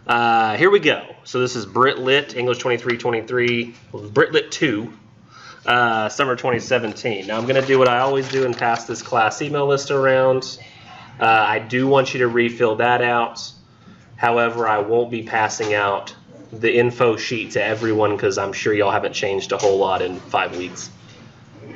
Here we go. So this is Brit Lit, English 2323, Brit Lit 2, summer 2017. Now I'm going to do what I always do and pass this class email list around. I do want you to refill that out. However, I won't be passing out the info sheet to everyone because I'm sure y'all haven't changed a whole lot in 5 weeks.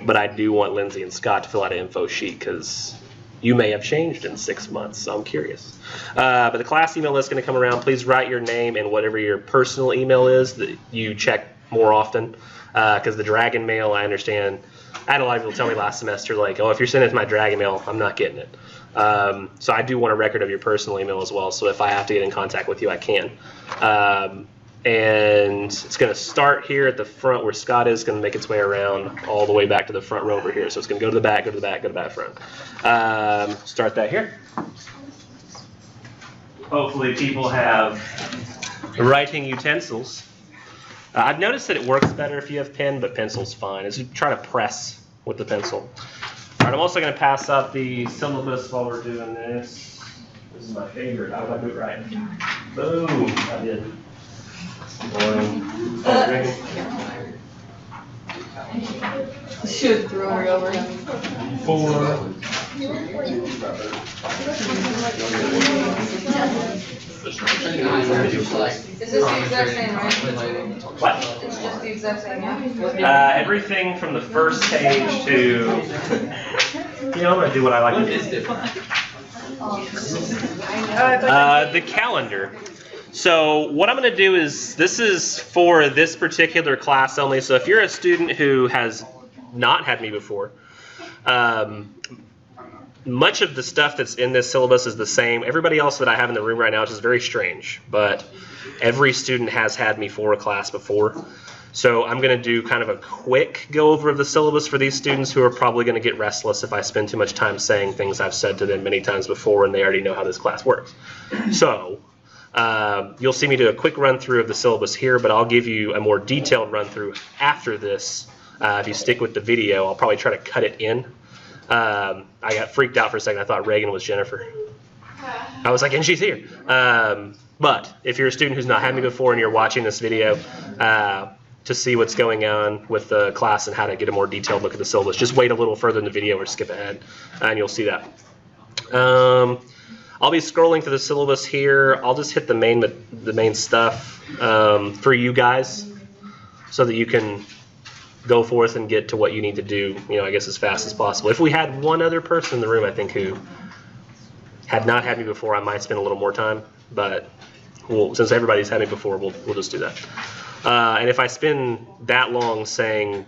But I do want Lindsay and Scott to fill out an info sheet because you may have changed in 6 months, so I'm curious. But the class email list is going to come around. Please write your name and whatever your personal email is that you check more often. Because the Dragon Mail, I understand. I had a lot of people tell me last semester, like, oh, if you're sending it to my Dragon Mail, I'm not getting it. So I do want a record of your personal email as well, so if I have to get in contact with you, I can. And it's going to start here at the front where Scott is, going to make its way around all the way back to the front row over here. So it's going to go to the back, go to the back, go to the back front. Start that here. Hopefully people have writing utensils. I've noticed that it works better if you have pen, but pencil's fine. As you try to press with the pencil. All right, I'm also going to pass out the syllabus while we're doing this. This is my favorite. How did I do it right? Boom! I did. Should have thrown her over. 4. Is this the exact same, right? What? It's just the exact same, yeah? Everything from the first page to, I'm going to do what I like to do. The calendar. So what I'm going to do is, this is for this particular class only. So if you're a student who has not had me before, much of the stuff that's in this syllabus is the same. Everybody else that I have in the room right now, which is very strange, but every student has had me for a class before. So I'm going to do kind of a quick go over of the syllabus for these students who are probably going to get restless if I spend too much time saying things I've said to them many times before and they already know how this class works. So you'll see me do a quick run through of the syllabus here, but I'll give you a more detailed run through after this. If you stick with the video, I'll probably try to cut it in. I got freaked out for a second. I thought Reagan was Jennifer. I was like, and she's here. But if you're a student who's not had me before and you're watching this video to see what's going on with the class and how to get a more detailed look at the syllabus, just wait a little further in the video or skip ahead, and you'll see that. I'll be scrolling through the syllabus here. I'll just hit the main stuff for you guys so that you can go forth and get to what you need to do, I guess as fast as possible. If we had one other person in the room, I think, who had not had me before, I might spend a little more time. But since everybody's had me before, we'll just do that. And if I spend that long saying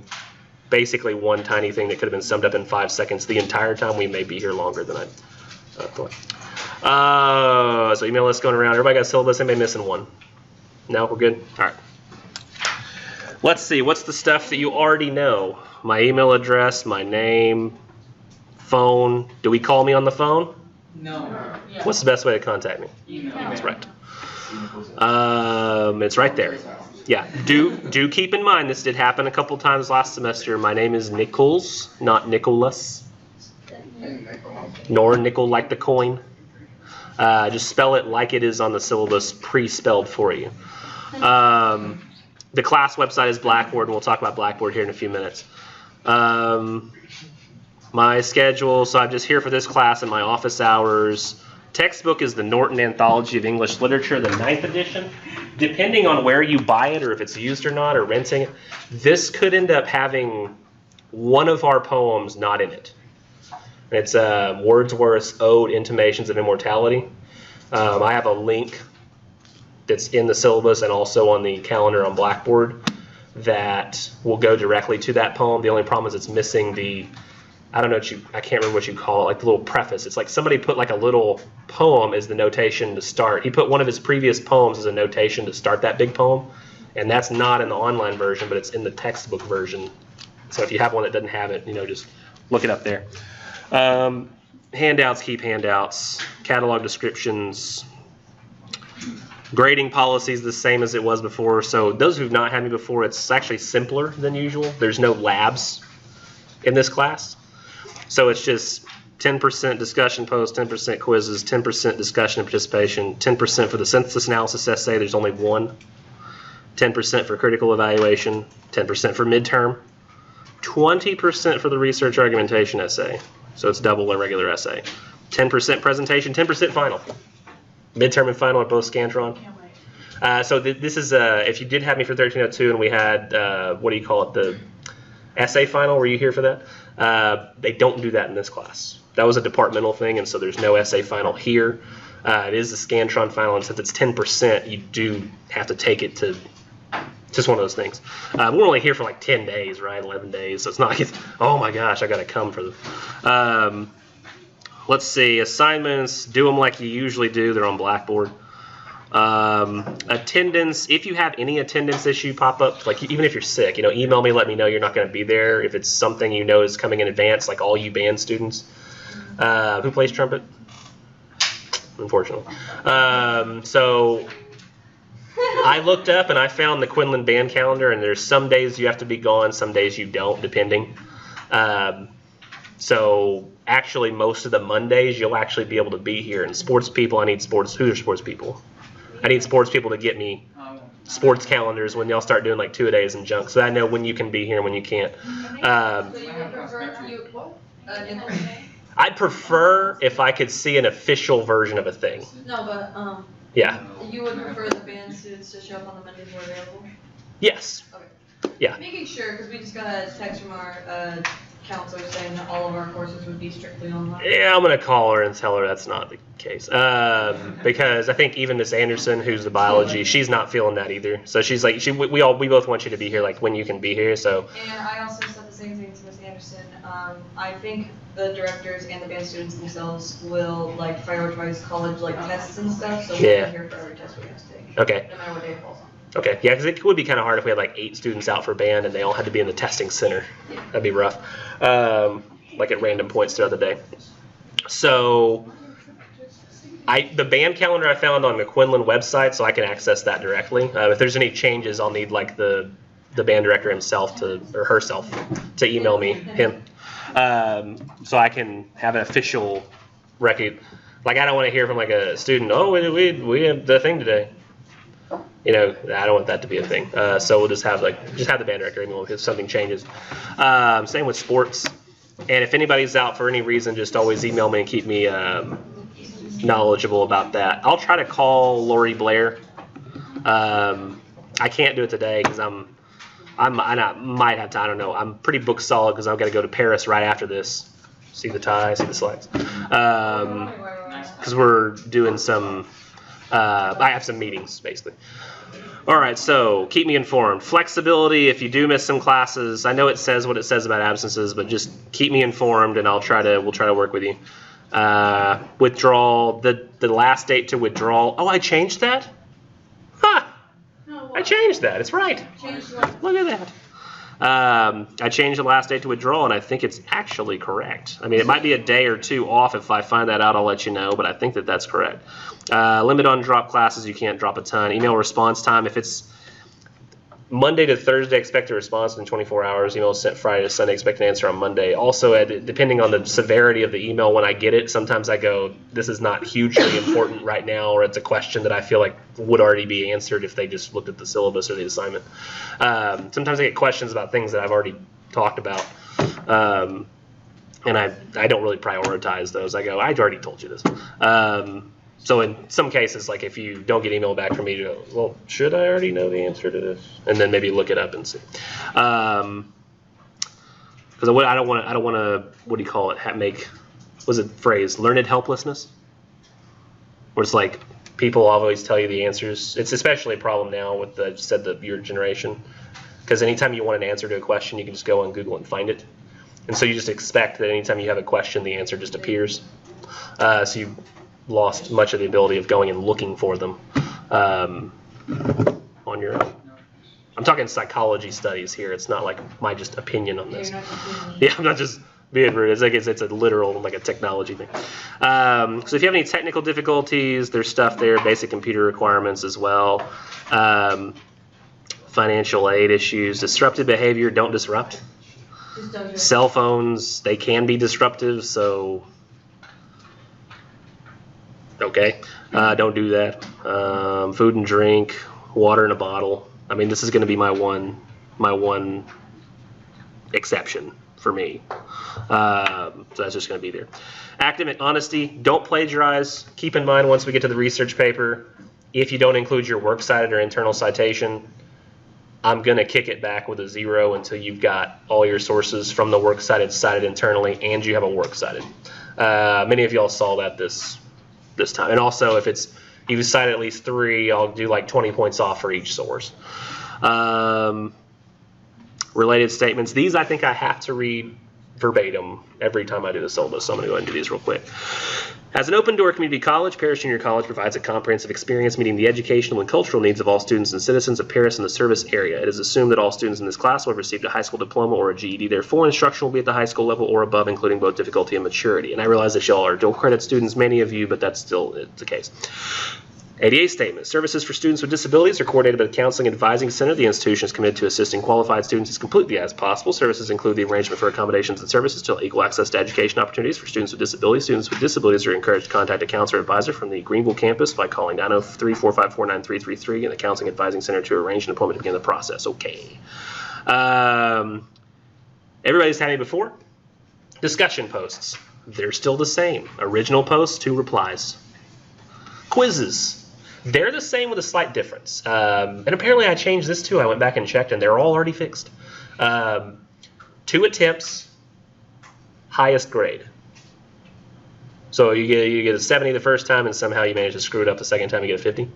basically one tiny thing that could have been summed up in 5 seconds the entire time, we may be here longer than I thought. So email list going around. Everybody got syllabus? Anybody missing one? No, we're good? All right. Let's see, what's the stuff that you already know? My email address, my name, phone. Do we call me on the phone? No. What's the best way to contact me? Email. That's right. It's right there. Yeah, do keep in mind, this did happen a couple times last semester. My name is Nichols, not Nicholas. Nor nickel like the coin. Just spell it like it is on the syllabus, pre-spelled for you. The class website is Blackboard, and we'll talk about Blackboard here in a few minutes. My schedule, so I'm just here for this class and my office hours. Textbook is the Norton Anthology of English Literature, the 9th edition. Depending on where you buy it or if it's used or not or renting it, this could end up having one of our poems not in it. It's Wordsworth's Ode, Intimations of Immortality. I have a link that's in the syllabus and also on the calendar on Blackboard that will go directly to that poem. The only problem is it's missing the, I can't remember what you call it, like the little preface. It's like somebody put like a little poem as the notation to start. He put one of his previous poems as a notation to start that big poem, and that's not in the online version, but it's in the textbook version. So if you have one that doesn't have it, just look it up there. Handouts, keep handouts, catalog descriptions, grading policy is the same as it was before. So those who've not had me before, it's actually simpler than usual. There's no labs in this class. So it's just 10% discussion posts, 10% quizzes, 10% discussion and participation, 10% for the census analysis essay, there's only one, 10% for critical evaluation, 10% for midterm, 20% for the research argumentation essay, so it's double a regular essay, 10% presentation, 10% final. Midterm and final are both Scantron. So this is, if you did have me for 1302 and we had, what do you call it, the essay final, were you here for that? They don't do that in this class. That was a departmental thing, and so there's no essay final here. It is the Scantron final, and since it's 10%, you do have to take it to just one of those things. We're only here for like 10 days, right? 11 days, so it's not like it's, oh my gosh, I got to come for them. Let's see, assignments, do them like you usually do. They're on Blackboard. Attendance, if you have any attendance issue pop up, like even if you're sick, email me, let me know you're not going to be there. If it's something you know is coming in advance, like all you band students. Who plays trumpet? Unfortunately. So I looked up and I found the Quinlan band calendar, and there's some days you have to be gone, some days you don't, depending. So actually most of the Mondays you'll actually be able to be here. And sports people, I need sports. Who are sports people? I need sports people to get me sports calendars when y'all start doing like 2-a-days and junk, so I know when you can be here and when you can't. So you would prefer I'd prefer if I could see an official version of a thing. no, but Yeah. you would prefer the band students to show up on the Mondays who are available? Yes. Okay. Yeah. Making sure, because we just got a text from our counselor saying that all of our courses would be strictly online. Yeah, I'm gonna call her and tell her that's not the case. Because I think even Miss Anderson, who's the biology, she's not feeling that either. So she's like, we both want you to be here, like when you can be here. So. And I also said the same thing to Miss Anderson. I think the directors and the band students themselves will like prioritize college like tests and stuff. So we'll be here for every test we have to take. Okay. No matter what day it falls on. Okay, yeah, because it would be kind of hard if we had like 8 students out for band and they all had to be in the testing center. That'd be rough. Like at random points throughout the day. So the band calendar I found on the Quinlan website, so I can access that directly. If there's any changes, I'll need like the band director himself or herself to email me, him, so I can have an official record. Like I don't want to hear from like a student, oh, we have the thing today. I don't want that to be a thing. So we'll just have the band director email if something changes. Same with sports. And if anybody's out for any reason, just always email me and keep me knowledgeable about that. I'll try to call Lori Blair. I can't do it today because I might have time. I don't know. I'm pretty book solid because I've got to go to Paris right after this. See the tie, see the slides. Because we're doing some. I have some meetings, basically. All right, so keep me informed. Flexibility, if you do miss some classes, I know it says what it says about absences, but just keep me informed, and we'll try to work with you. Withdrawal, the last date to withdrawal. Oh, I changed that? Huh. I changed that. It's right. Look at that. I changed the last date to withdrawal, and I think it's actually correct. I mean, it might be a day or two off. If I find that out, I'll let you know, but I think that's correct. Limit on drop classes. You can't drop a ton. Email response time. If it's Monday to Thursday, expect a response in 24 hours. Email sent Friday to Sunday, expect an answer on Monday. Also, depending on the severity of the email when I get it, sometimes I go, this is not hugely important right now, or it's a question that I feel like would already be answered if they just looked at the syllabus or the assignment. Sometimes I get questions about things that I've already talked about, and I don't really prioritize those. I go, I already told you this. So in some cases, like if you don't get email back from me, you go, well, should I already know the answer to this? And then maybe look it up and see. Because I don't want to, what do you call it? What's the phrase? Learned helplessness? Where it's like people always tell you the answers. It's especially a problem now with your generation. Because anytime you want an answer to a question, you can just go on Google and find it. And so you just expect that anytime you have a question, the answer just appears. So you lost much of the ability of going and looking for them on your own. I'm talking psychology studies here. It's not like my just opinion on this. Yeah, I'm not just being rude. It's like it's a literal, like a technology thing. So if you have any technical difficulties, there's stuff there, basic computer requirements as well. Financial aid issues, disruptive behavior, don't disrupt. Cell phones, they can be disruptive, so Okay, don't do that. Food and drink, water in a bottle. I mean, this is going to be my one exception for me. So that's just going to be there. Academic honesty. Don't plagiarize. Keep in mind once we get to the research paper, if you don't include your works cited or internal citation, I'm going to kick it back with a 0 until you've got all your sources from the works cited internally, and you have a works cited. Many of y'all saw that this time. And also, if you cite at least 3, I'll do like 20 points off for each source. Related statements. These I think I have to read verbatim every time I do the syllabus, so I'm going to go ahead and do these real quick. As an open-door community college, Paris Junior College provides a comprehensive experience meeting the educational and cultural needs of all students and citizens of Paris and the service area. It is assumed that all students in this class will have received a high school diploma or a GED. Therefore, instruction will be at the high school level or above, including both difficulty and maturity. And I realize that y'all are dual credit students, many of you, but that's still the case. ADA statement. Services for students with disabilities are coordinated by the Counseling and Advising Center. The institution is committed to assisting qualified students as completely as possible. Services include the arrangement for accommodations and services to equal access to education opportunities for students with disabilities. Students with disabilities are encouraged to contact a counselor or advisor from the Greenville campus by calling 903-454-9333 and the Counseling and Advising Center to arrange an appointment to begin the process. Okay. Everybody's had me before. Discussion posts. They're still the same. Original posts, 2 replies. Quizzes. They're the same with a slight difference. And apparently I changed this too. I went back and checked and they're all already fixed. 2 attempts, highest grade. So you get a 70 the first time and somehow you manage to screw it up the second time, you get a 50.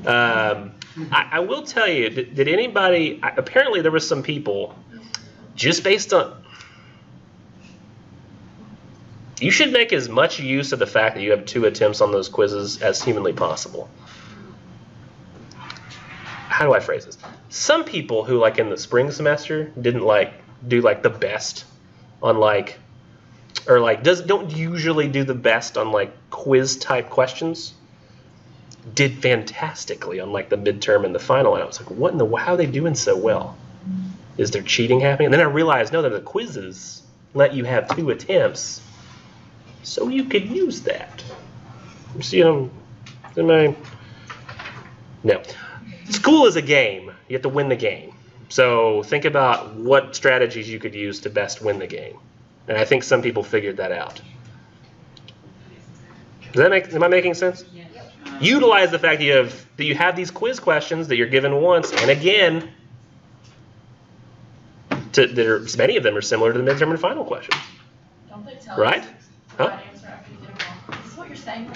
I will tell you, did anybody, apparently there were some people, just based on, you should make as much use of the fact that you have 2 attempts on those quizzes as humanly possible. How do I phrase this? Some people who, like in the spring semester, didn't do the best on don't usually do the best on quiz type questions, did fantastically on the midterm and the final. And I was like, what in the, how are they doing so well? Is there cheating happening? And then I realized, no, that the quizzes let you have 2 attempts. So you could use that. See, no. School is a game. You have to win the game. So think about what strategies you could use to best win the game. And I think some people figured that out. Am I making sense? Yes. Utilize the fact that you have these quiz questions that you're given once and again. Many of them are similar to the midterm and final questions. Don't they tell right? Huh? Right answer after you get it wrong? Is this what you're saying?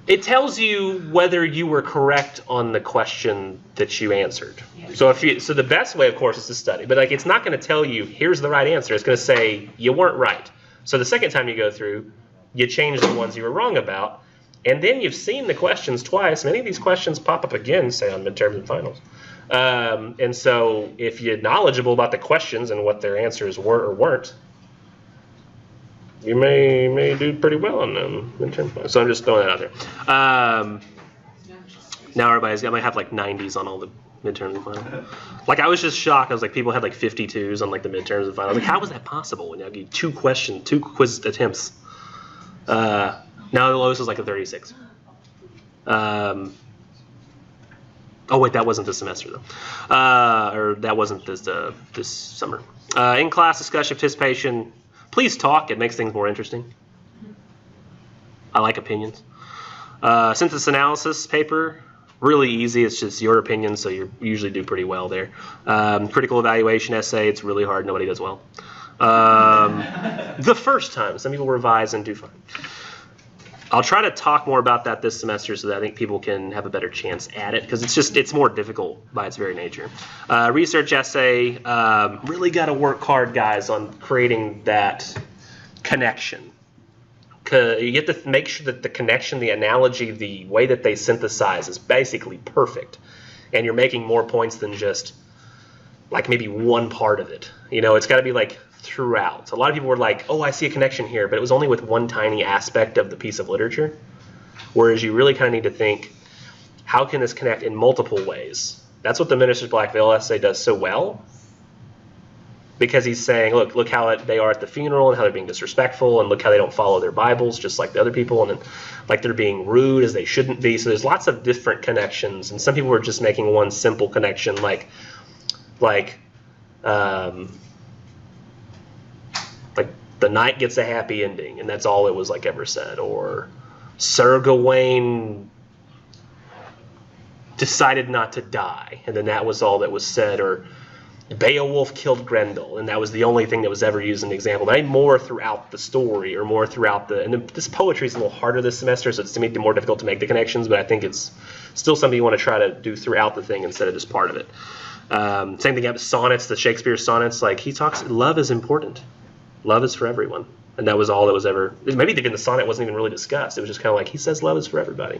It tells you whether you were correct on the question that you answered. Yeah. So the best way, of course, is to study. But it's not going to tell you here's the right answer. It's going to say you weren't right. So the second time you go through, you change the ones you were wrong about, and then you've seen the questions twice. Many of these questions pop up again, say on midterms and finals. And so if you're knowledgeable about the questions and what their answers were or weren't, you may do pretty well on them. So I'm just throwing that out there. Now everybody's might have 90s on all the midterms and finals. I was just shocked. I was people had 52s on the midterms and finals. How was that possible when you give 2 quiz attempts? Now the lowest is a 36. Oh wait, that wasn't this semester though, or that wasn't this summer. In class discussion participation. Please talk. It makes things more interesting. I like opinions. Synthesis analysis paper, really easy. It's just your opinion, so you usually do pretty well there. Critical evaluation essay, it's really hard. Nobody does well. The first time. Some people revise and do fine. I'll try to talk more about that this semester so that I think people can have a better chance at it because it's more difficult by its very nature. Research essay, really got to work hard, guys, on creating that connection. You get to make sure that the connection, the analogy, the way that they synthesize is basically perfect. And you're making more points than just maybe one part of it. It's got to be throughout. So a lot of people were oh, I see a connection here, but it was only with one tiny aspect of the piece of literature. Whereas you really kind of need to think, how can this connect in multiple ways? That's what the Minister's Black Veil essay does so well. because he's saying, look how they are at the funeral and how they're being disrespectful, and look how they don't follow their Bibles just like the other people, and then like they're being rude as they shouldn't be. So there's lots of different connections, and some people are just making one simple connection, like the knight gets a happy ending, and that's all it was like ever said, or Sir Gawain decided not to die, and then that was all that was said, or Beowulf killed Grendel, and that was the only thing that was ever used in the example. There ain't more throughout the story, or more throughout the, and this poetry is a little harder this semester, so it's to me more difficult to make the connections, but I think it's still something you want to try to do throughout the thing instead of just part of it. Same thing with sonnets, the Shakespeare sonnets, like he talks, love is important. Love is for everyone. And that was all that was ever, maybe even the sonnet wasn't even really discussed. It was just kind of like, he says love is for everybody.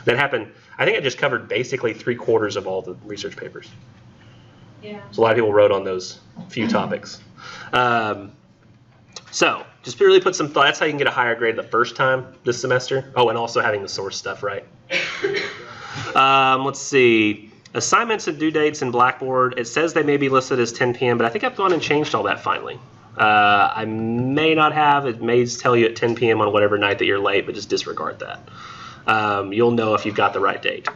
That happened, I think I just covered basically 3/4 of all the research papers. Yeah. So a lot of people wrote on those few topics. So just really put some thought. That's how you can get a higher grade the first time this semester. Oh, and also having the source stuff right. Let's see. Assignments and due dates in Blackboard. It says they may be listed as 10 p.m., but I think I've gone and changed all that finally. I may not have. It may tell you at 10 p.m. on whatever night that you're late, but just disregard that. You'll know if you've got the right date.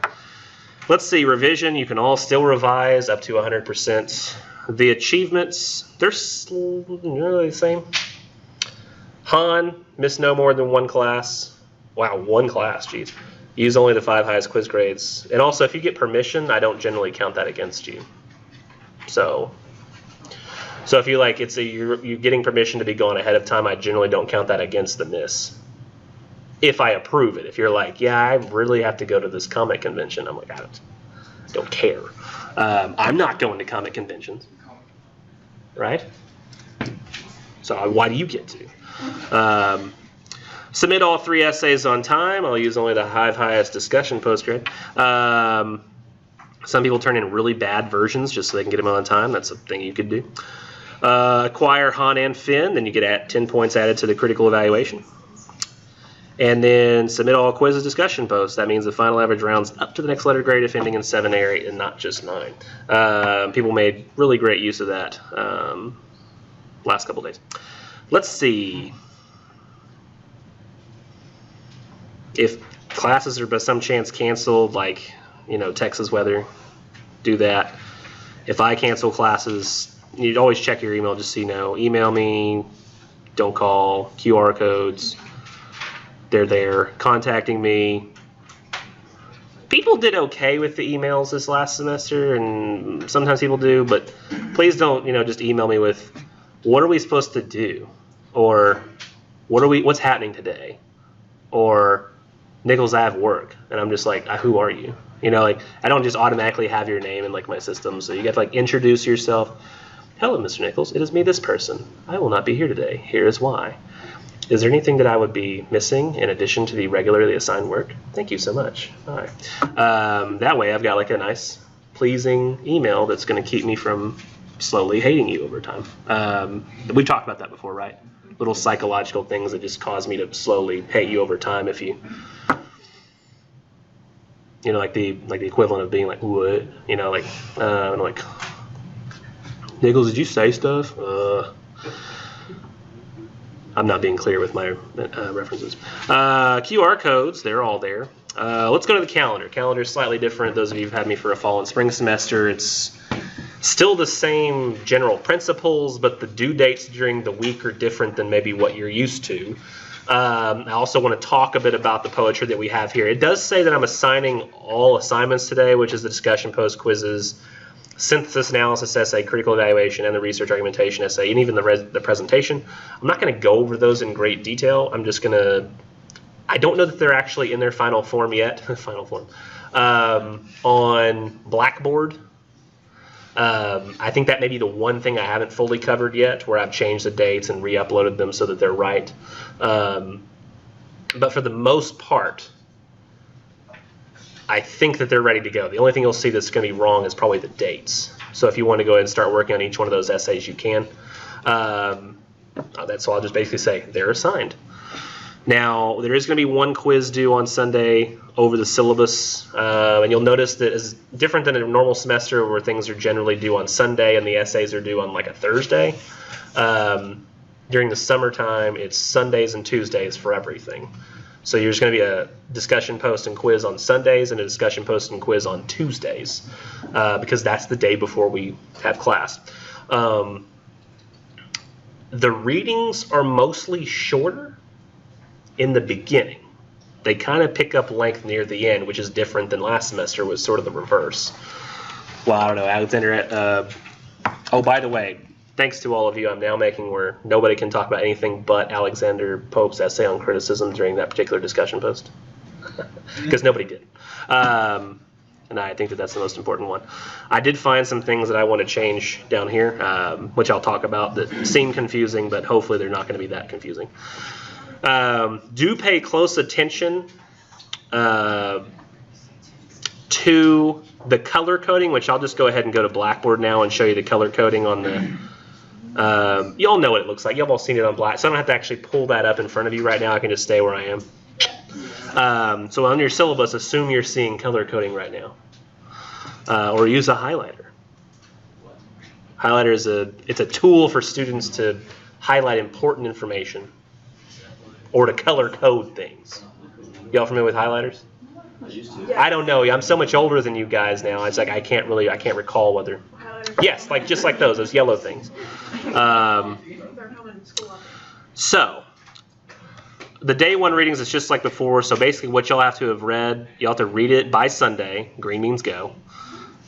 Let's see, revision. You can all still revise up to 100%. The achievements, they're the same. Han, missed no more than one class. Wow, one class, geez. Use only the 5 highest quiz grades. And also, if you get permission, I don't generally count that against you. So if you like, you're getting permission to be gone ahead of time, I generally don't count that against the miss. If I approve it. If you're like, yeah, I really have to go to this comic convention, I'm like, I don't care. I'm not going to comic conventions, right? So why do you get to? Submit all 3 essays on time. I'll use only the 5 highest discussion post grade. Some people turn in really bad versions just so they can get them on time. That's a thing you could do. Acquire Han and Finn, then you get 10 points added to the critical evaluation. And then submit all quizzes discussion posts. That means the final average rounds up to the next letter grade if ending in 7 or 8 and not just 9. People made really great use of that last couple days. Let's see. If classes are by some chance canceled, like, Texas weather, do that. If I cancel classes, you'd always check your email just so you know. Email me, don't call, QR codes. They're there. Contacting me. People did okay with the emails this last semester, and sometimes people do, but please don't, just email me with, what are we supposed to do? Or what's happening today? Or, Nichols, I have work. And I'm just like, who are you? I don't just automatically have your name in my system, so you get to introduce yourself. Hello, Mr. Nichols. It is me, this person. I will not be here today. Here is why. Is there anything that I would be missing in addition to the regularly assigned work? Thank you so much. All right. That way I've got a nice, pleasing email that's going to keep me from slowly hating you over time. We've talked about that before, right? Little psychological things that just cause me to slowly hate you over time if you, like the equivalent of being like, what? Like, Nichols, did you say stuff? I'm not being clear with my references. QR codes, they're all there. Let's go to the calendar. Calendar is slightly different. Those of you who've had me for a fall and spring semester, it's still the same general principles, but the due dates during the week are different than maybe what you're used to. I also want to talk a bit about the poetry that we have here. It does say that I'm assigning all assignments today, which is the discussion post quizzes, synthesis analysis essay, critical evaluation, and the research argumentation essay, and even the presentation. I'm not going to go over those in great detail. I'm just going to, I don't know that they're actually in their final form yet, on Blackboard. I think that may be the one thing I haven't fully covered yet, where I've changed the dates and re-uploaded them so that they're right. But for the most part, I think that they're ready to go. The only thing you'll see that's going to be wrong is probably the dates. So if you want to go ahead and start working on each one of those essays, you can. That's all I'll just basically say. They're assigned. Now, there is going to be one quiz due on Sunday over the syllabus, and you'll notice that it's different than a normal semester where things are generally due on Sunday and the essays are due on like a Thursday. During the summertime, it's Sundays and Tuesdays for everything. So there's going to be a discussion post and quiz on Sundays and a discussion post and quiz on Tuesdays, because that's the day before we have class. The readings are mostly shorter in the beginning. They kind of pick up length near the end, which is different than last semester, was sort of the reverse. Well, I don't know, Alexander. Oh, by the way, thanks to all of you, I'm now making where nobody can talk about anything but Alexander Pope's essay on criticism during that particular discussion post, because nobody did. And I think that that's the most important one. I did find some things that I want to change down here, which I'll talk about, that seem confusing, but hopefully they're not going to be that confusing. Do pay close attention to the color coding, which I'll just go ahead and go to Blackboard now and show you the color coding on the... you all know what it looks like. You've all seen it on Black, so I don't have to actually pull that up in front of you right now. I can just stay where I am. So on your syllabus, assume you're seeing color coding right now. Or use a highlighter. Highlighter is it's a tool for students to highlight important information or to color code things. Y'all familiar with highlighters? I don't know. I'm so much older than you guys now. It's like I can't recall whether. Yes, just like those yellow things. So the day one readings is just like before. So basically what you'll have to have read, you'll have to read it by Sunday. Green means go.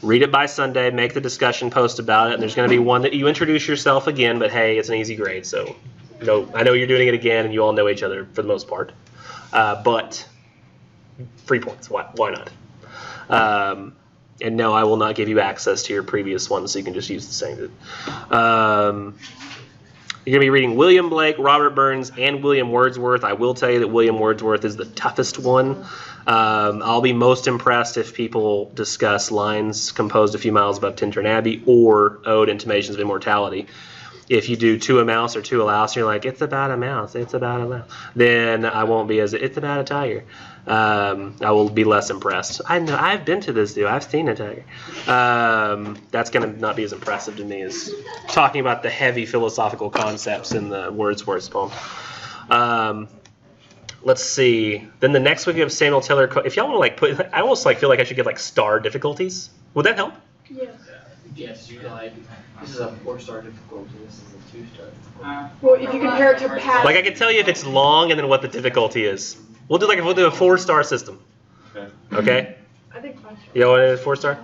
Read it by Sunday, make the discussion post about it, and there's going to be one that you introduce yourself again, but hey, it's an easy grade, so I know you're doing it again, and you all know each other for the most part. But 3 points, why not? And no, I will not give you access to your previous one, so you can just use the same. You're going to be reading William Blake, Robert Burns, and William Wordsworth. I will tell you that William Wordsworth is the toughest one. I'll be most impressed if people discuss lines composed a few miles above Tintern Abbey or Ode, Intimations of Immortality. If you do To a Mouse or To a Louse, and you're like, it's about a mouse, it's about a mouse, then I won't be it's about a tiger. I will be less impressed. I know, I've been to this zoo, I've seen a tiger. That's going to not be as impressive to me as talking about the heavy philosophical concepts in the Wordsworth poem. Let's see. Then the next week we have Samuel Taylor. If y'all want to I almost feel like I should give star difficulties. Would that help? Yes. Yes, you can this is a 4-star difficulty, this is a 2-star difficulty. Well, if you compare it to past... I can tell you if it's long and then what the difficulty is. We'll do a 4-star system. Okay? I think 5 stars. Y'all want a 4-star?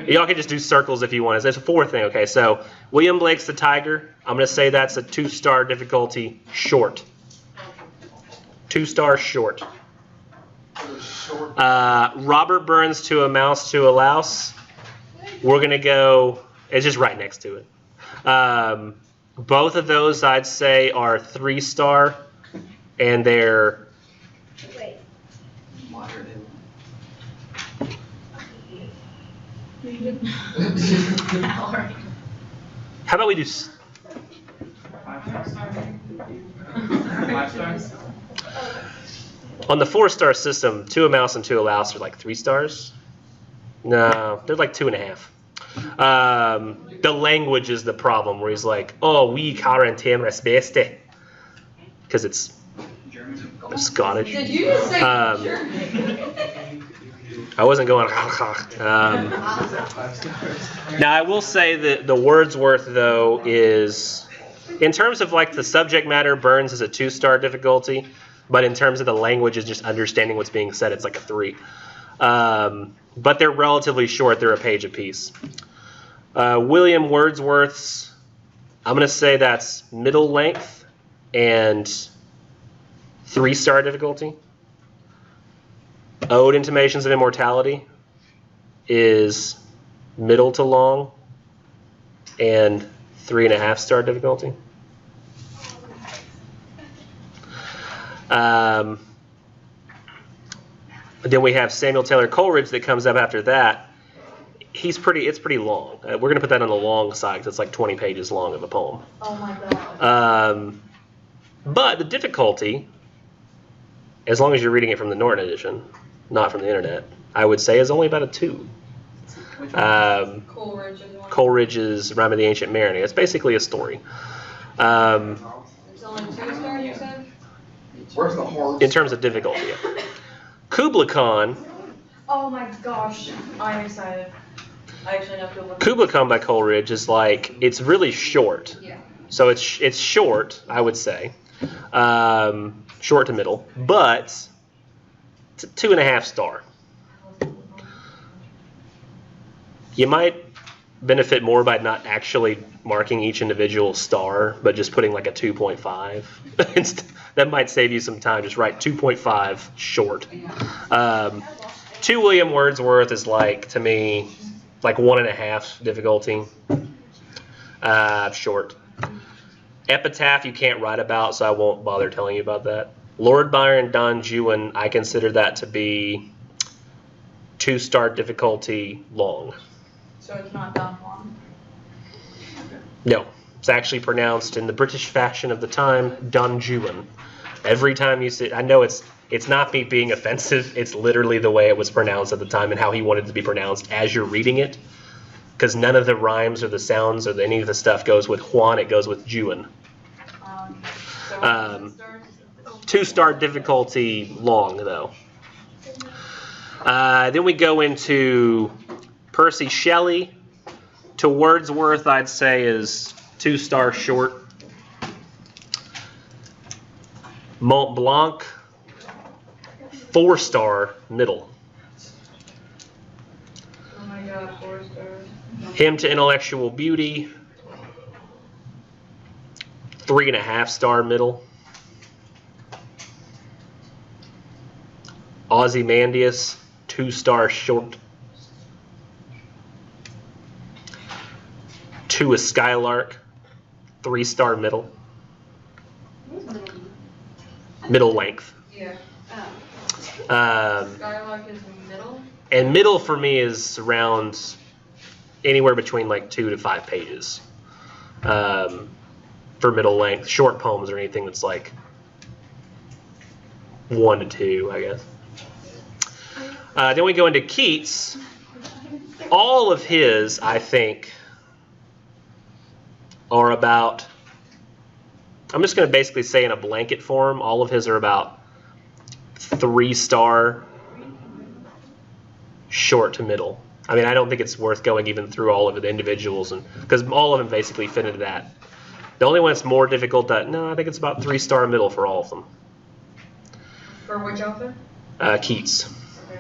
Y'all can just do circles if you want. It's a 4 thing. Okay, so William Blake's The Tiger. I'm going to say that's a 2-star difficulty short. 2-star short. Robert Burns, To a Mouse, To a Louse. We're going to go, it's just right next to it. Both of those I'd say are 3-star, and they're Moderate. How about we do 5 stars? on the 4-star system, To a Mouse and To a Louse are 3 stars. No, they're 2.5. The language is the problem, where he's like, oh, we quarantine respeste, because it's Scottish. Did you just say I wasn't going. Now I will say that the Wordsworth though is, in terms of the subject matter, Burns is a 2-star difficulty, but in terms of the language, is just understanding what's being said, it's a 3. But they're relatively short. They're a page apiece. William Wordsworth's, I'm going to say that's middle length and 3-star difficulty. Ode, Intimations of Immortality is middle to long and 3.5-star difficulty. Then we have Samuel Taylor Coleridge that comes up after that. It's pretty long. We're going to put that on the long side because it's 20 pages long of a poem. Oh my god. But the difficulty as long as you're reading it from the Norton edition, not from the internet, I would say is only about a 2. Coleridge is one. Coleridge's Rime of the Ancient Mariner. It's basically a story. It's only 2-star, you said? Where's the horse? In terms of difficulty. Yeah. Kubla Khan. Oh my gosh, I'm excited. I actually know Kubla. Kubla Khan by Coleridge is like, it's really short. Yeah. So it's short, I would say. Short to middle. But it's a 2.5 star. You might benefit more by not actually marking each individual star, but just putting like a 2.5. That might save you some time. Just write 2.5 short. 2 William Wordsworth is like, to me, like 1.5 difficulty. Short. Epitaph you can't write about, so I won't bother telling you about that. Lord Byron, Don Juan, I consider that to be 2-star difficulty long. So it's not Don Juan. No, it's actually pronounced in the British fashion of the time, Don Juan. Every time you see, I know it's not me being offensive. It's literally the way it was pronounced at the time and how he wanted it to be pronounced as you're reading it. Because none of the rhymes or the sounds or any of the stuff goes with Juan. It goes with Juan. So what's the stars? 2-star difficulty long though. Then we go into Percy Shelley. To Wordsworth, I'd say is 2-star short. Mont Blanc, 4-star middle. Oh my god, 4 stars. Hymn to Intellectual Beauty, 3.5-star middle. Ozymandias, 2-star short. To a Skylark, 3-star middle. Middle length. Yeah. Um, Skylark is middle. and middle for me is around anywhere between like 2 to 5 pages for middle length. Short poems or anything that's like 1 to 2, I guess. Then we go into Keats. All of his, I think, are about, I'm just going to basically say in a blanket form, all of his are about 3-star short to middle. I mean, I don't think it's worth going even through all of the individuals, and because all of them basically fit into that. The only one that's more difficult, no, I think it's about 3-star middle for all of them. For which author? Keats. Okay.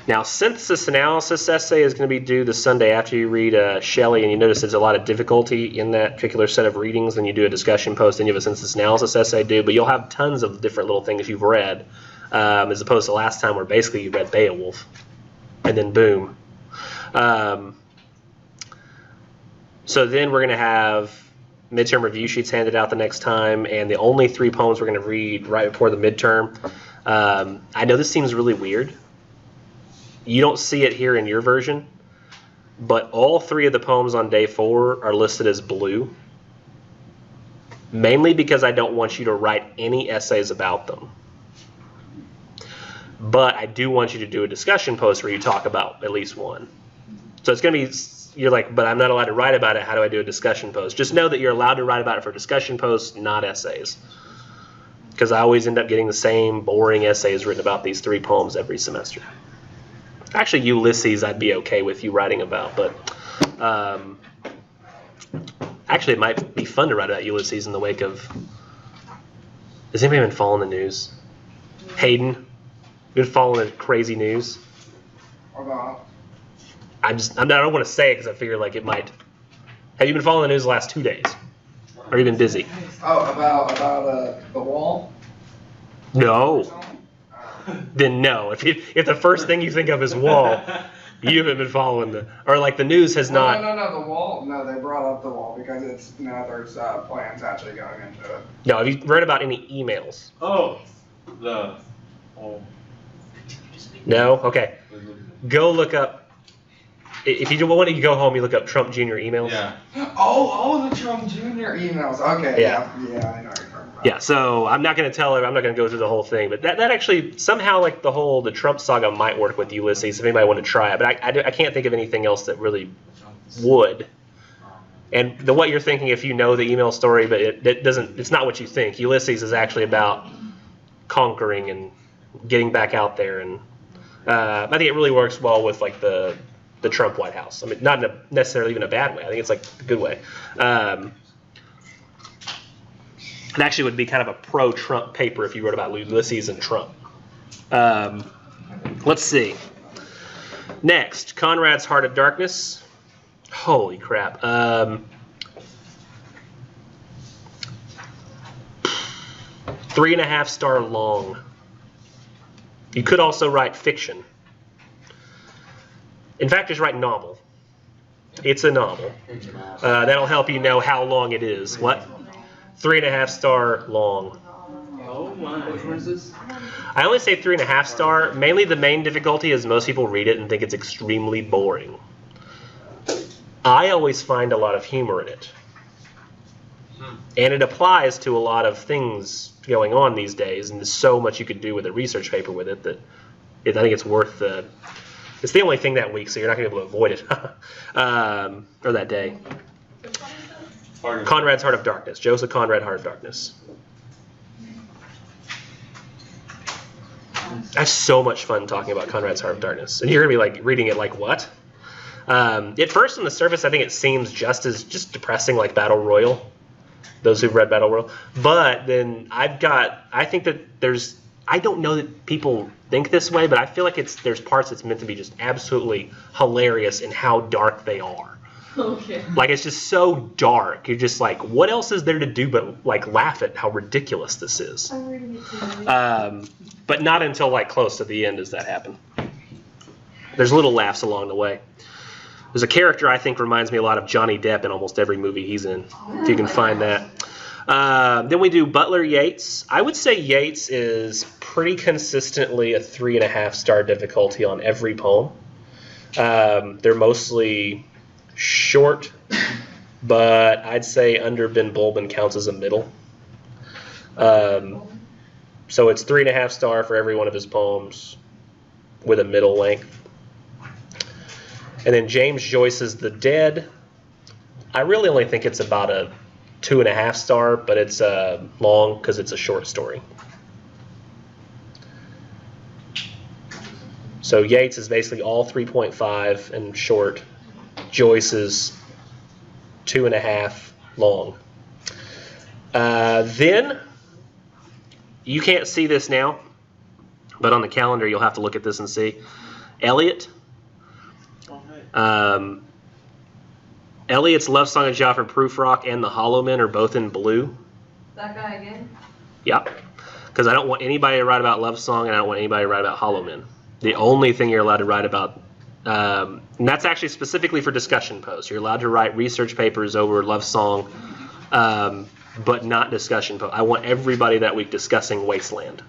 Now, synthesis analysis essay is going to be due the Sunday after you read Shelley, and you notice there's a lot of difficulty in that particular set of readings. Then you do a discussion post, and you have a synthesis analysis essay due, but you'll have tons of different little things you've read, as opposed to last time where basically you read Beowulf, and then boom. So then we're going to have midterm review sheets handed out the next time, and the only 3 poems we're going to read right before the midterm. I know this seems really weird. You don't see it here in your version, but all 3 of the poems on day 4 are listed as blue, mainly because I don't want you to write any essays about them. But I do want you to do a discussion post where you talk about at least one. So it's going to be, you're like, but I'm not allowed to write about it. How do I do a discussion post? Just know that you're allowed to write about it for discussion posts, not essays. Because I always end up getting the same boring essays written about these 3 poems every semester. Actually, Ulysses I'd be okay with you writing about, but actually it might be fun to write about Ulysses in the wake of, has anybody been following the news? Hayden, been following the crazy news? About I don't want to say it because I figure like it might. Have you been following the news the last 2 days? Or you been busy? about the wall. No. Then no. If the first thing you think of is wall, you haven't been following the news has not. No, the wall. No, they brought up the wall because it's now there's plans actually going into it. No, have you read about any emails? No? Okay. Go look up. If you want to go home, you look up Trump Jr. emails. Yeah. Oh, the Trump Jr. emails. Okay. Yeah. Yeah, I know what you're talking about. Yeah, so I'm not going to tell her. I'm not going to go through the whole thing, but that actually somehow like the Trump saga might work with Ulysses if anybody want to try it. But I can't think of anything else that really would. And what you're thinking, if you know the email story, but it doesn't. It's not what you think. Ulysses is actually about conquering and getting back out there, and I think it really works well with like the Trump White House. I mean, not in necessarily even a bad way. I think it's like a good way. It actually would be kind of a pro-Trump paper if you wrote about Ulysses and Trump. Let's see. Next, Conrad's Heart of Darkness. Holy crap. 3.5 star long. You could also write fiction. In fact, just write novel. It's a novel. That'll help you know how long it is. What? 3.5 star long. Oh my. Which one is this? I only say 3.5 star. Mainly the main difficulty is most people read it and think it's extremely boring. I always find a lot of humor in it. And it applies to a lot of things going on these days, and there's so much you could do with a research paper with it that I think it's worth the... It's the only thing that week, so you're not going to be able to avoid it. Or that day. Conrad's Heart of Darkness. Joseph Conrad, Heart of Darkness. I have so much fun talking about Conrad's Heart of Darkness. And you're going to be like reading it like, what? At first, on the surface, I think it seems just depressing like Battle Royale. Those who've read Battle Royale. But then I think that I don't know that people think this way, but I feel like there's parts that's meant to be just absolutely hilarious in how dark they are. Okay. Like, it's just so dark. You're just like, what else is there to do but like laugh at how ridiculous this is? I'm reading it too. But not until like close to the end does that happen. There's little laughs along the way. There's a character I think reminds me a lot of Johnny Depp in almost every movie he's in, if you can find that. Then we do Butler Yeats. I would say Yeats is pretty consistently a 3.5 star difficulty on every poem. They're mostly short, but I'd say Under Ben Bulben counts as a middle. So it's 3.5 star for every one of his poems with a middle length. And then James Joyce's The Dead. I really only think it's about a 2.5 star, but it's long because it's a short story. So Yeats is basically all 3.5 and short. Joyce is 2.5 long. Then, you can't see this now, but on the calendar you'll have to look at this and see. Eliot. Eliot's Love Song of Joffrey Prufrock and The Hollow Men are both in blue. That guy again? Yep. Because I don't want anybody to write about Love Song, and I don't want anybody to write about Hollow Men. The only thing you're allowed to write about, and that's actually specifically for discussion posts. You're allowed to write research papers over Love Song, but not discussion posts. I want everybody that week discussing Wasteland.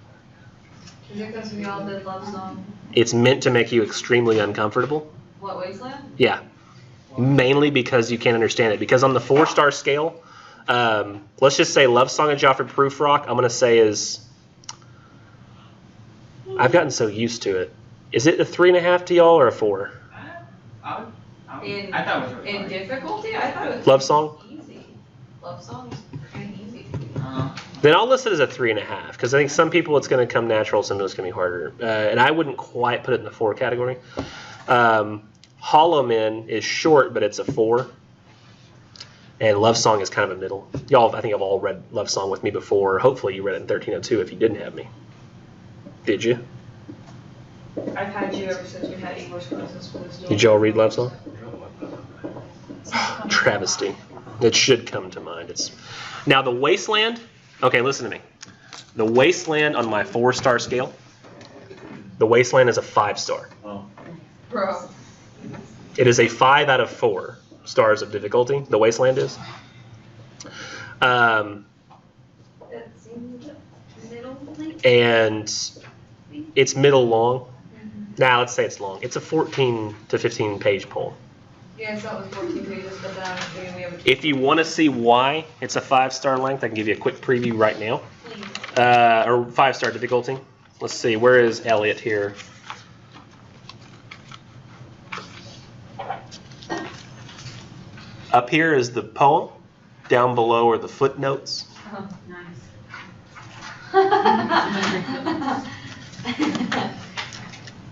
Is it because we all did Love Song? It's meant to make you extremely uncomfortable. What, Wasteland? Yeah. Mainly because you can't understand it. Because on the 4-star scale, let's just say Love Song of Joffrey Prufrock, I'm going to say is... I've gotten so used to it. Is it a 3.5 to y'all or a 4? I thought it was In difficulty? I thought it was Love Song? easy. Love Song is pretty easy. Then I'll list it as a 3.5 because I think some people it's going to come natural, some people it's going to be harder. And I wouldn't quite put it in the 4 category. Hollow Men is short, but it's a 4. And Love Song is kind of a middle. Y'all, I think, have all read Love Song with me before. Hopefully you read it in 1302 if you didn't have me. Did you? I've had you ever since we had English classes for this. Did y'all read Love Song? Travesty. It should come to mind. Now the Wasteland. Okay, listen to me. The Wasteland on my 4-star scale. The Wasteland is a 5-star. Bro. It is a 5 out of 4 stars of difficulty. The Wasteland is. And it's middle long. Now let's say it's long. It's a 14 to 15 page poem. Yeah, so it was 14 pages, but then we have a. If you want to see why it's a 5-star length, I can give you a quick preview right now. Please. Or 5-star difficulty. Let's see, where is Elliot here? Up here is the poem. Down below are the footnotes. Oh, nice.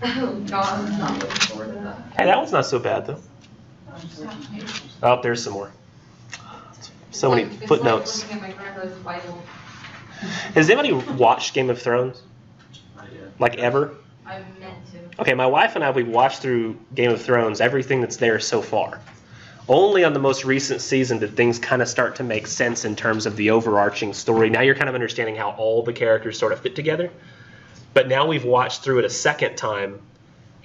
Oh God, I'm not looking forward to that. Hey, that one's not so bad though. Oh, there's some more. So many It's footnotes. like looking at my grandmother's Bible. Has anybody watched Game of Thrones? Like ever? I meant to. Okay, my wife and I, we've watched through Game of Thrones, everything that's there so far. Only on the most recent season did things kind of start to make sense in terms of the overarching story. Now you're kind of understanding how all the characters sort of fit together. But now we've watched through it a second time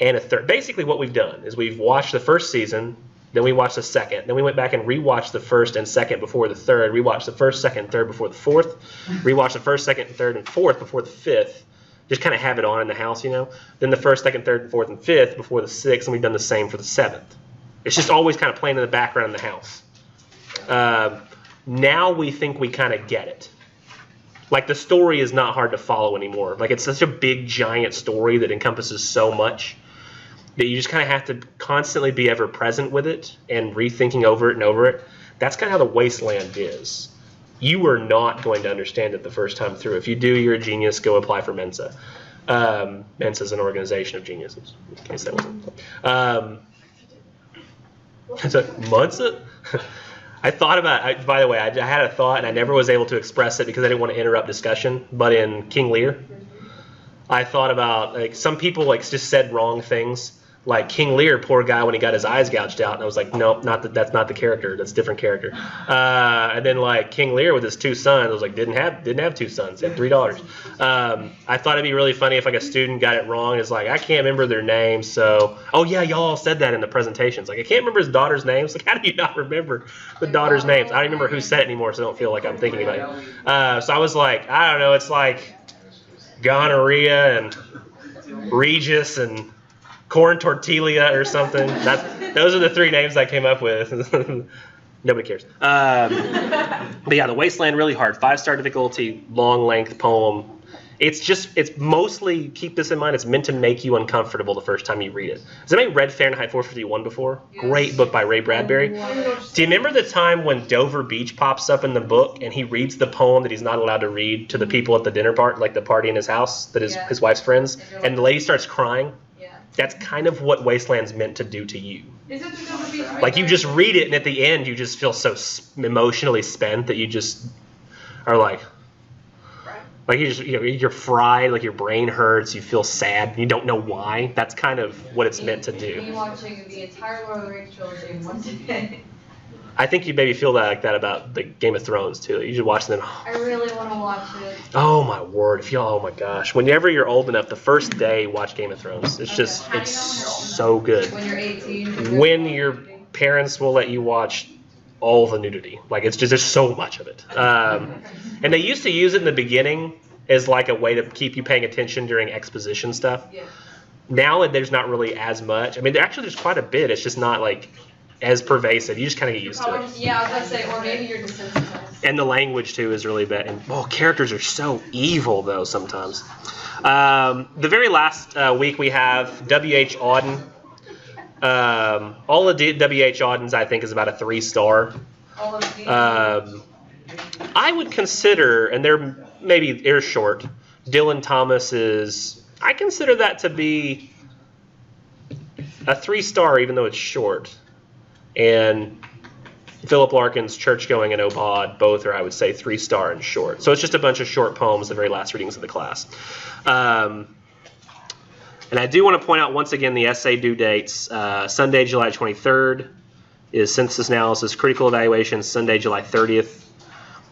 and a third. Basically what we've done is we've watched the first season, then we watched the second, then we went back and rewatched the first and second before the third, rewatched the first, second, and third before the fourth, rewatched the first, second, and third, and fourth before the fifth. Just kind of have it on in the house, you know. Then the first, second, third, and fourth, and fifth before the sixth, and we've done the same for the seventh. It's just always kind of playing in the background in the house. Now we think we kind of get it. Like the story is not hard to follow anymore. Like it's such a big, giant story that encompasses so much that you just kind of have to constantly be ever present with it and rethinking over it and over it. That's kind of how the Wasteland is. You are not going to understand it the first time through. If you do, you're a genius. Go apply for Mensa. Mensa is an organization of geniuses. In case that wasn't. So, Mensa? I thought about. By the way, I had a thought and I never was able to express it because I didn't want to interrupt discussion. But in King Lear, I thought about like some people like just said wrong things. Like King Lear, poor guy, when he got his eyes gouged out, and I was like, nope, that's not the character. That's a different character. And then like King Lear with his 2 sons, I was like, didn't have 2 sons, had 3 daughters. I thought it'd be really funny if like a student got it wrong. It's like I can't remember their names, so oh yeah, y'all all said that in the presentations. Like I can't remember his daughter's names. Like how do you not remember the daughter's names? I don't remember who said it anymore, so I don't feel like I'm thinking about it. So I was like, I don't know, it's like gonorrhea and Regis and corn tortilla or something. Those are the 3 names I came up with. Nobody cares. But yeah, The Wasteland, really hard. 5-star difficulty, long length poem. It's mostly, keep this in mind, it's meant to make you uncomfortable the first time you read it. Has anybody read Fahrenheit 451 before? Yes. Great book by Ray Bradbury. Do you remember the time when Dover Beach pops up in the book and he reads the poem that he's not allowed to read to the people at the dinner party, like the party in his house, that his wife's friends, and the lady starts crying? That's kind of what Wasteland's meant to do to you. Is it the Dover Beach? Like you just read it and at the end you just feel so emotionally spent that you just are like you're fried, like your brain hurts, you feel sad, you don't know why. That's kind of what it's meant to do. Me watching the entire Lord of the Rings trilogy in one day. I think you maybe feel like that about the Game of Thrones too. You should watch them. I really want to watch it. Oh my word! Oh my gosh! Whenever you're old enough, the first day watch Game of Thrones. It's just it's so good. When you're 18. When your parents will let you watch all the nudity, like it's just there's so much of it. And they used to use it in the beginning as like a way to keep you paying attention during exposition stuff. Yeah. Now there's not really as much. I mean, there's quite a bit. It's just not like as pervasive. You just kind of get used to it. Yeah, I was gonna say, or maybe you're desensitized. And the language too is really bad. And characters are so evil though sometimes. The very last week we have W.H. Auden. All of W.H. Auden's I think is about a 3-star. All of these. I would consider, and they're short. Dylan Thomas is. I consider that to be a 3-star, even though it's short. And Philip Larkin's Church-Going and Obad, both are, I would say, 3-star and short. So it's just a bunch of short poems, the very last readings of the class. And I do want to point out once again the essay due dates. Sunday, July 23rd is synthesis analysis, critical evaluation, Sunday, July 30th.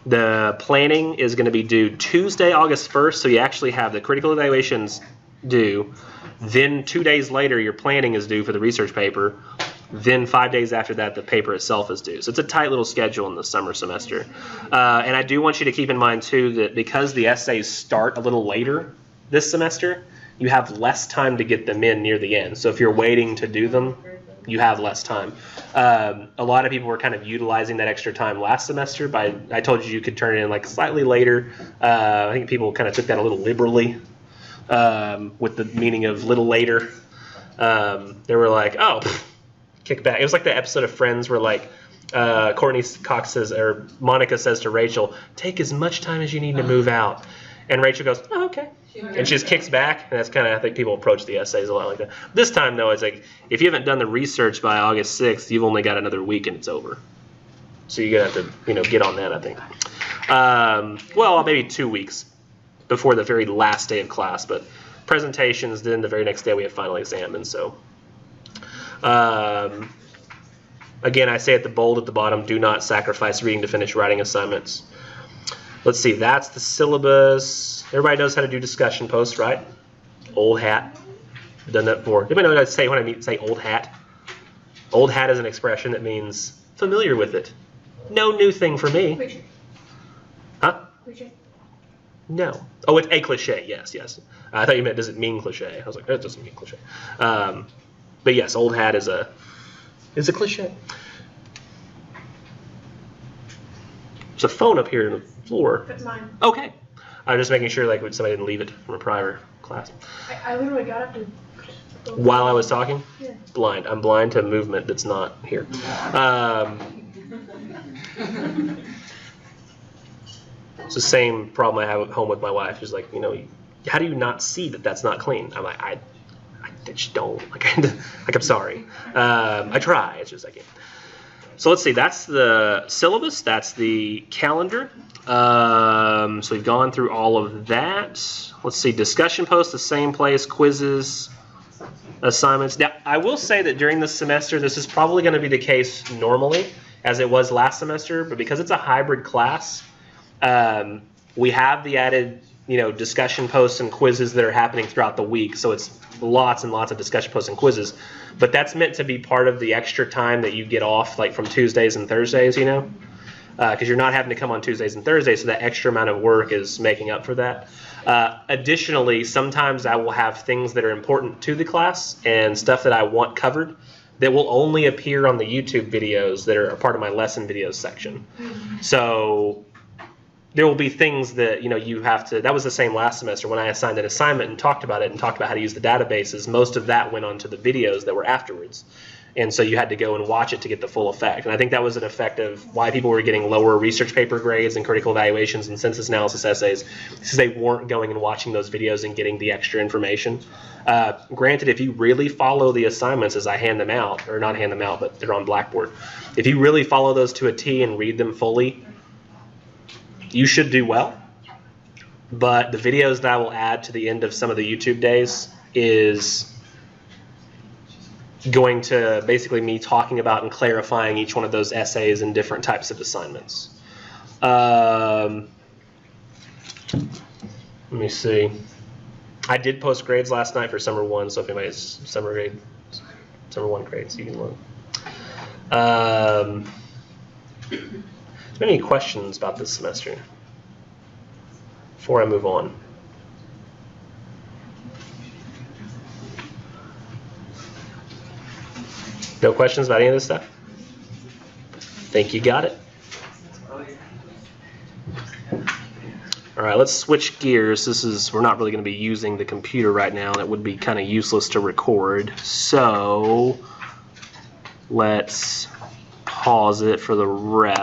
The planning is going to be due Tuesday, August 1st, so you actually have the critical evaluations due. Then 2 days later, your planning is due for the research paper. Then 5 days after that, the paper itself is due. So it's a tight little schedule in the summer semester. And I do want you to keep in mind, too, that because the essays start a little later this semester, you have less time to get them in near the end. So if you're waiting to do them, you have less time. A lot of people were kind of utilizing that extra time last semester. I told you could turn it in like slightly later. I think people kind of took that a little liberally with the meaning of little later. They were like, oh, kick back. It was like the episode of Friends where like Courtney Cox says, or Monica says to Rachel, take as much time as you need to move out. And Rachel goes, oh, okay. And she just kicks back, and that's kind of, I think people approach the essays a lot like that. This time, though, it's like, if you haven't done the research by August 6th, you've only got another week and it's over. So you're going to have to, get on that, I think. Well, maybe 2 weeks before the very last day of class, but presentations, then the very next day we have final exam, and so. Again, I say at the bold at the bottom, do not sacrifice reading to finish writing assignments. Let's see, that's the syllabus. Everybody knows how to do discussion posts, right? Old hat. I've done that before. Anybody know what I say when I say old hat? Old hat is an expression that means familiar with it. No new thing for me. Cliche. Huh? Cliche. No. Oh, it's a cliche. Yes, yes. I thought you meant, does it mean cliche? I was like, that doesn't mean cliche. But yes, old hat is a cliche. There's a phone up here on the floor. That's mine. Okay. I was just making sure like somebody didn't leave it from a prior class. I literally got up to go. While I was talking? Yeah. Blind. I'm blind to movement that's not here. It's the same problem I have at home with my wife. She's like, how do you not see that that's not clean? I'm like, I just don't. Like I'm sorry. I try. It's just I can't. So let's see. That's the syllabus. That's the calendar. So we've gone through all of that. Let's see. Discussion posts, the same place. Quizzes, assignments. Now, I will say that during this semester, this is probably going to be the case normally, as it was last semester. But because it's a hybrid class, we have the added, discussion posts and quizzes that are happening throughout the week. So it's lots and lots of discussion posts and quizzes. But that's meant to be part of the extra time that you get off, like from Tuesdays and Thursdays, because you're not having to come on Tuesdays and Thursdays, so that extra amount of work is making up for that. Additionally, sometimes I will have things that are important to the class and stuff that I want covered that will only appear on the YouTube videos that are a part of my lesson videos section. So there will be things that you have to. That was the same last semester when I assigned an assignment and talked about it and talked about how to use the databases. Most of that went onto the videos that were afterwards, and so you had to go and watch it to get the full effect. And I think that was an effect of why people were getting lower research paper grades and critical evaluations and census analysis essays, because they weren't going and watching those videos and getting the extra information. Granted, if you really follow the assignments as I hand them out, or not hand them out, but they're on Blackboard, if you really follow those to a T and read them fully, you should do well. But the videos that I will add to the end of some of the YouTube days is going to basically me talking about and clarifying each one of those essays and different types of assignments. Let me see. I did post grades last night for summer 1, so if anybody has summer 1 grades, you can look. Any questions about this semester before I move on? No questions about any of this stuff? Think you got it? All right, let's switch gears. We're not really going to be using the computer right now, and it would be kind of useless to record. So let's pause it for the rest.